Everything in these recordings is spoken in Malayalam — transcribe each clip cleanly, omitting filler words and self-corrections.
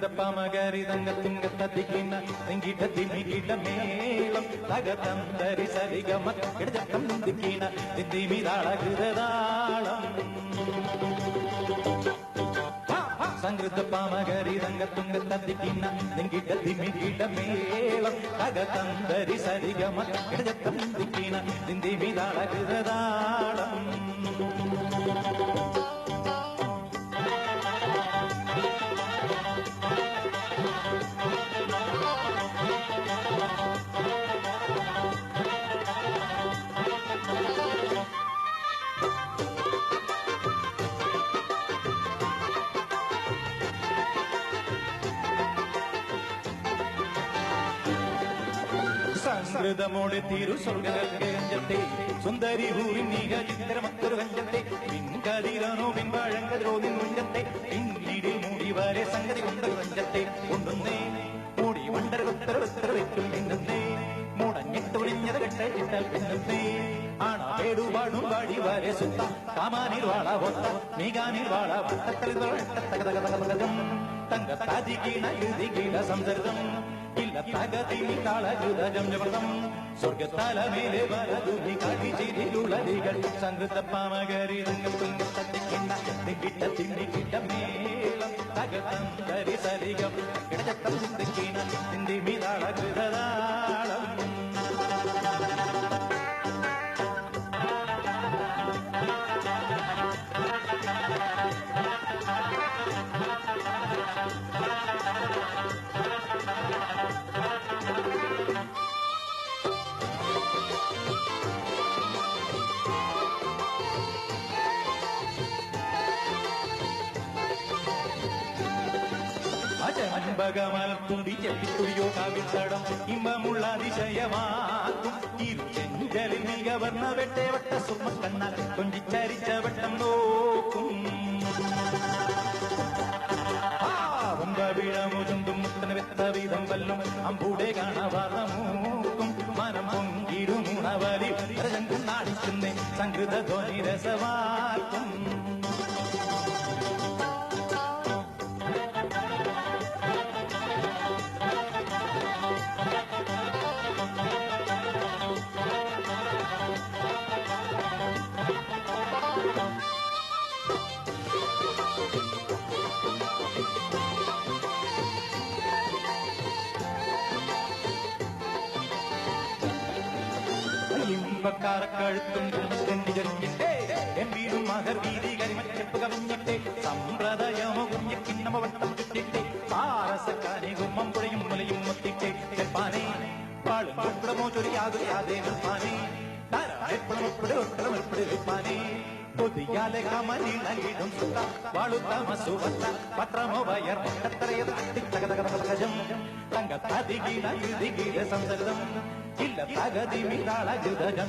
സംഗൃത പമകരി തങ്കത്തുങ്ക തത്തിക്കുന്ന തെങ്കിട്ട തിമികിട്ട മേളം തകതന്തരി സരിഗമ കിടജക്കം നിന്ദിക്കീണ തിന്തിമിതാള കൃതതാളം സംഗൃത പമകരി തങ്കത്തുങ്ക തത്തിക്കുന്ന തെങ്കിട്ട തിമികിട്ട മേളം തകതന്തരി സരിഗമ കിടജക്കം നിന്ദിക്കീണ തിന്തിമിതാള കൃതതാളം സംഗൃതമോടെ തിരു സ്വർഗത്തെ സുന്ദരി ഊരിൻ നീക ചിത്രമത്തൊരു കഞ്ചത്തെ പിൻകതിരനോ പിൻവാഴങ്കതിരോ നിന്നുഞ്ചത്തെ പിന്നീടിൽ മൂടി വരെ സംഗതി കൊണ്ടൊരു കഞ്ചത്തെ കൊണ്ടുന്നേ മൂടി വണ്ടരകൊത്തര വെത്തും പിന്നേ മുടഞ്ഞിട്ട് ഒളിഞ്ഞത് കെട്ടിട്ടാൽ പിന്നേ ആണാടുപാടും പാടി വരെ സുത്ത കാമാനിൽ വാള ഒത്ത മീകാനിൽ വാള വട്ടത്തളിതം തങ്കത്താതികീണ കീണ സംസർഗം ഇല്ല തകതിനി കാളകൃതജം ജവൃതം സ്വർഗത്തലമേലെ വലതുനി കാട്ടി ചെയ്തിലുളതികൾ സംഗൃത പാമകരി രംഗത്തുങ്ക തത്തിക്കിണ്ണ തിങ്കിട്ട തിണ്ടിക്കിട്ട മേളം തകതം തരി സരികം കിടചക്കം ചിന്തിക്കീണ തിന്തി മീതാള കൃതതാളം അജമൻപകമലത്തുണ്ടി ചെപ്പിത്തുടിയോ കാവിത്തടം ഇമ്പമുള്ള അതിശയമാക്കും ഇരുചെഞ്ചലിൽ മികവർണ്ണ വെട്ടേവട്ട സുമക്കണ്ണ കൊഞ്ചിച്ചരിച്ച വട്ടം നോക്കും വമ്പവിഴമുചുണ്ടും മുത്തന വെത്ത വീതം വല്ലും അമ്പൂടെ കാണവാർന്നൂക്കും മനം പൊങ്കിരുമുണവലി നാടിക്കുന്നേ സംഗൃത ധ്വനി രസവാക്കും ഇമ്പക്കാരക്കഴുത്തും എമ്പീരും മഹർ വീതി കരിമറ്റപ്പ് കവിഞ്ഞിട്ടെ സമ്പ്രദായമോ കുഞ്ഞിക്കിണ്ണമ വട്ടം ചുറ്റിട്ടെ പാരസക്കാരി ഗുമ്മം പുഴയും മുലയും മുത്തിട്ടെ ചെപ്പാനെ പാളും കുടമോ ചൊരിയാതെ നിർപ്പാനെ ധാരാളപ്പെടുപ്പാനെ പൊതിയാലെ കമലിടം സുത്ത വാളുത്തമസുവത്ത പത്രമോ വയർ തങ്കത്തതികീണ സംസർഗം ഇല്ല തകതി മിതാള കൃതജം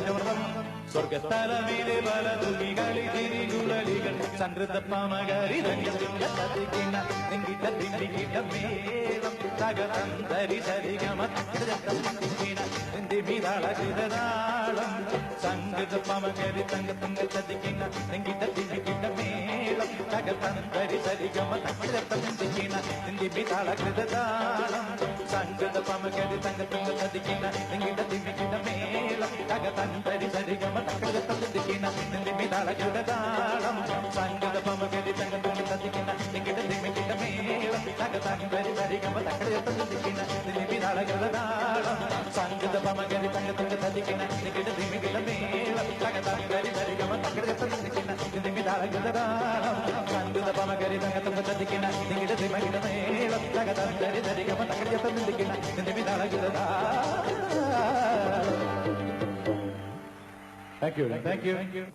സ്വർഗസ്ഥലമേലെ വലതുകികളിൽ തിരികുളലികൾ സംഗൃത പമകരി രംഗത്തിക്കിണ തിങ്കിട്ട തിണ്ടിക്കിട്ട മേളം തകതന്തരി സരിഗമീണ തിന്തി മിതാള കൃതതാളം സംഗൃത പമകരി തങ്കത്തുങ്ക ചതിക്കിണ തിങ്കിട്ട തിണ്ടിക്കിട്ട മേളം തകതന്തരി സരിഗമീണ തിന്തി മിതാള കൃതതാളം സംഗൃത പമകരി തങ്കത്തുങ്ക ചതിക്കിണ തിങ്കിട്ട തിണ്ടിക്കിട്ട മേളം തകതന്തരി സരിഗമ തകതന്തരിക്കിണ തിന്തി മിതാള കൃതതാളം സംഗത പമകരി തങ്കത്തുങ്ക ചതിക്കിണ തിങ്കിട്ട തിണ്ടിക്കിട്ട മേളം തകതന്തരി സരിഗമ തകതന്തരിക്കിണ തിന്തി മിതാള കൃതതാളം സംഗത പമകരി തങ്കത്തുങ്ക ചതിക്കിണ തിങ്കിട്ട തിണ്ടിക്കിട്ട മേളം തകതന്തരി സരിഗമ തകതന്തരിക്കിണ തിന്തി മിതാള കൃതതാളം സംഗത പമകരി തങ്കത്തുങ്ക ചതിക്കിണ തിങ്കിട്ട തിണ്ടിക്കിട്ട മേളം തകതന്തരി സരിഗമ തകതന്തരിക്കിണ തിന്തി മിതാള കൃതതാളം. Thank you.